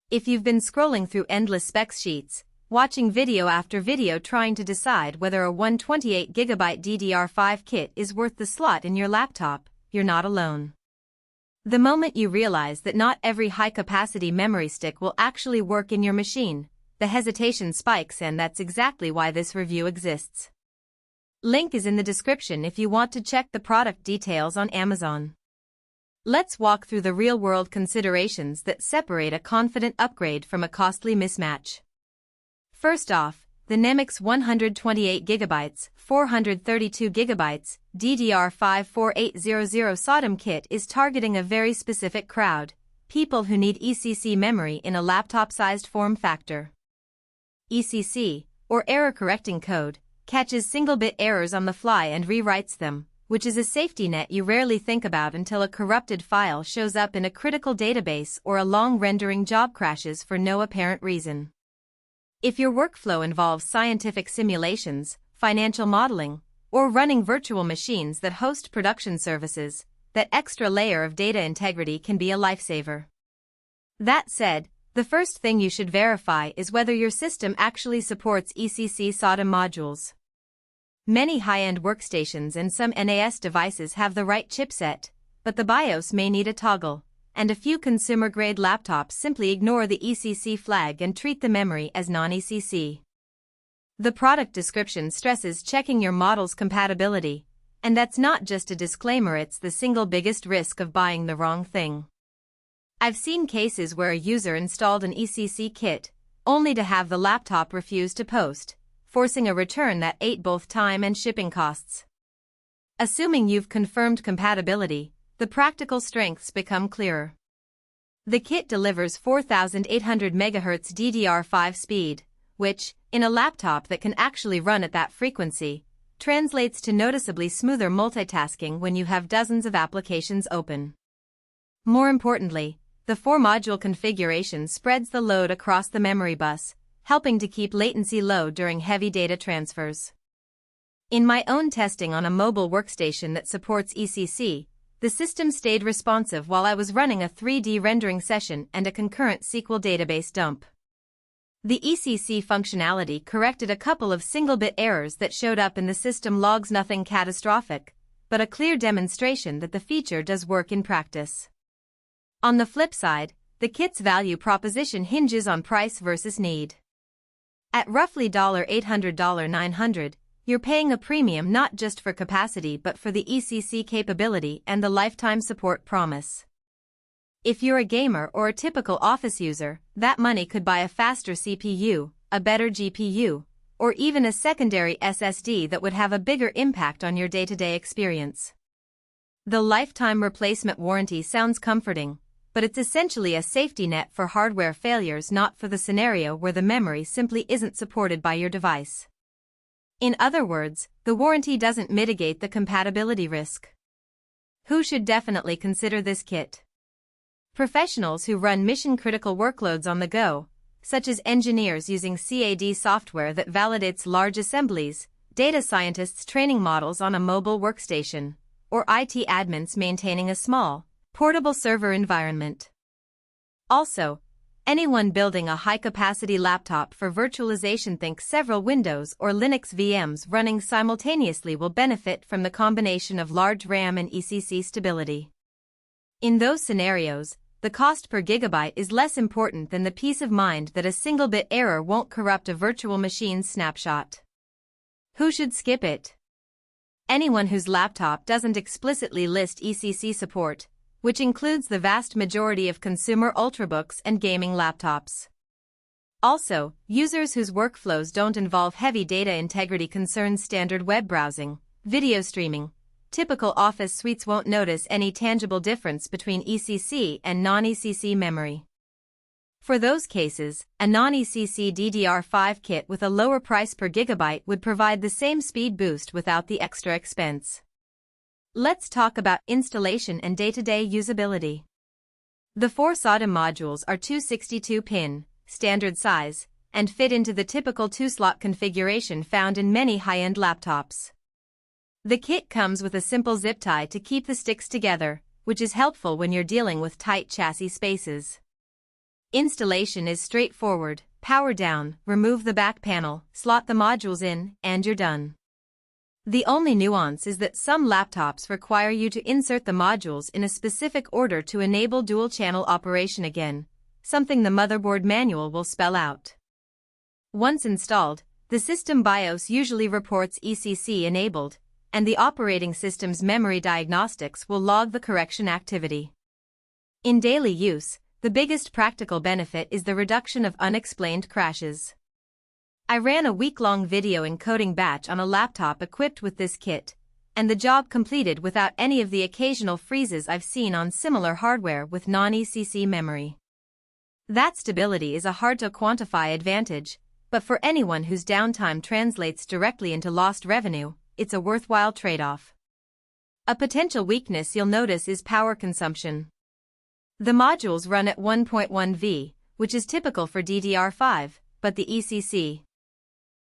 If you've been scrolling through endless specs sheets, watching video after video trying to decide whether a 128GB DDR5 kit is worth the slot in your laptop, you're not alone. The moment you realize that not every high-capacity memory stick will actually work in your machine, the hesitation spikes, and that's exactly why this review exists. Link is in the description if you want to check the product details on Amazon. Let's walk through the real-world considerations that separate a confident upgrade from a costly mismatch. First off, the NEMIX 128GB 432GB DDR5 4800 SODIMM kit is targeting a very specific crowd, people who need ECC memory in a laptop-sized form factor. ECC, or error correcting code, catches single-bit errors on the fly and rewrites them, which is a safety net you rarely think about until a corrupted file shows up in a critical database or a long rendering job crashes for no apparent reason. If your workflow involves scientific simulations, financial modeling, or running virtual machines that host production services, that extra layer of data integrity can be a lifesaver. That said, the first thing you should verify is whether your system actually supports ECC SODIMM modules. Many high-end workstations and some NAS devices have the right chipset, but the BIOS may need a toggle, and a few consumer-grade laptops simply ignore the ECC flag and treat the memory as non-ECC. The product description stresses checking your model's compatibility, and that's not just a disclaimer, it's the single biggest risk of buying the wrong thing. I've seen cases where a user installed an ECC kit, only to have the laptop refuse to post, forcing a return that ate both time and shipping costs. Assuming you've confirmed compatibility, the practical strengths become clearer. The kit delivers 4800MHz DDR5 speed, which, in a laptop that can actually run at that frequency, translates to noticeably smoother multitasking when you have dozens of applications open. More importantly, the 4-module configuration spreads the load across the memory bus, helping to keep latency low during heavy data transfers. In my own testing on a mobile workstation that supports ECC, the system stayed responsive while I was running a 3D rendering session and a concurrent SQL database dump. The ECC functionality corrected a couple of single-bit errors that showed up in the system logs, nothing catastrophic, but a clear demonstration that the feature does work in practice. On the flip side, the kit's value proposition hinges on price versus need. At roughly $800 $900, you're paying a premium not just for capacity but for the ECC capability and the lifetime support promise. If you're a gamer or a typical office user, that money could buy a faster CPU, a better GPU, or even a secondary SSD that would have a bigger impact on your day-to-day experience. The lifetime replacement warranty sounds comforting, but it's essentially a safety net for hardware failures, not for the scenario where the memory simply isn't supported by your device. In other words, the warranty doesn't mitigate the compatibility risk. Who should definitely consider this kit? Professionals who run mission-critical workloads on the go, such as engineers using CAD software that validates large assemblies, data scientists training models on a mobile workstation, or IT admins maintaining a small, portable server environment. Also, anyone building a high-capacity laptop for virtualization, think several Windows or Linux VMs running simultaneously, will benefit from the combination of large RAM and ECC stability. In those scenarios, the cost per gigabyte is less important than the peace of mind that a single-bit error won't corrupt a virtual machine's snapshot. Who should skip it? Anyone whose laptop doesn't explicitly list ECC support, which includes the vast majority of consumer ultrabooks and gaming laptops. Also, users whose workflows don't involve heavy data integrity concerns, standard web browsing, video streaming. Typical office suites won't notice any tangible difference between ECC and non-ECC memory. For those cases, a non-ECC DDR5 kit with a lower price per gigabyte would provide the same speed boost without the extra expense. Let's talk about installation and day-to-day usability. The 4 SODIMM modules are 262-pin, standard size, and fit into the typical 2-slot configuration found in many high-end laptops. The kit comes with a simple zip tie to keep the sticks together, which is helpful when you're dealing with tight chassis spaces. Installation is straightforward. Power down, remove the back panel, slot the modules in, and you're done. The only nuance is that some laptops require you to insert the modules in a specific order to enable dual-channel operation again, something the motherboard manual will spell out. Once installed, the system BIOS usually reports ECC enabled, and the operating system's memory diagnostics will log the correction activity. In daily use, the biggest practical benefit is the reduction of unexplained crashes. I ran a week-long video encoding batch on a laptop equipped with this kit, and the job completed without any of the occasional freezes I've seen on similar hardware with non-ECC memory. That stability is a hard-to-quantify advantage, but for anyone whose downtime translates directly into lost revenue, it's a worthwhile trade-off. A potential weakness you'll notice is power consumption. The modules run at 1.1 V, which is typical for DDR5, but the ECC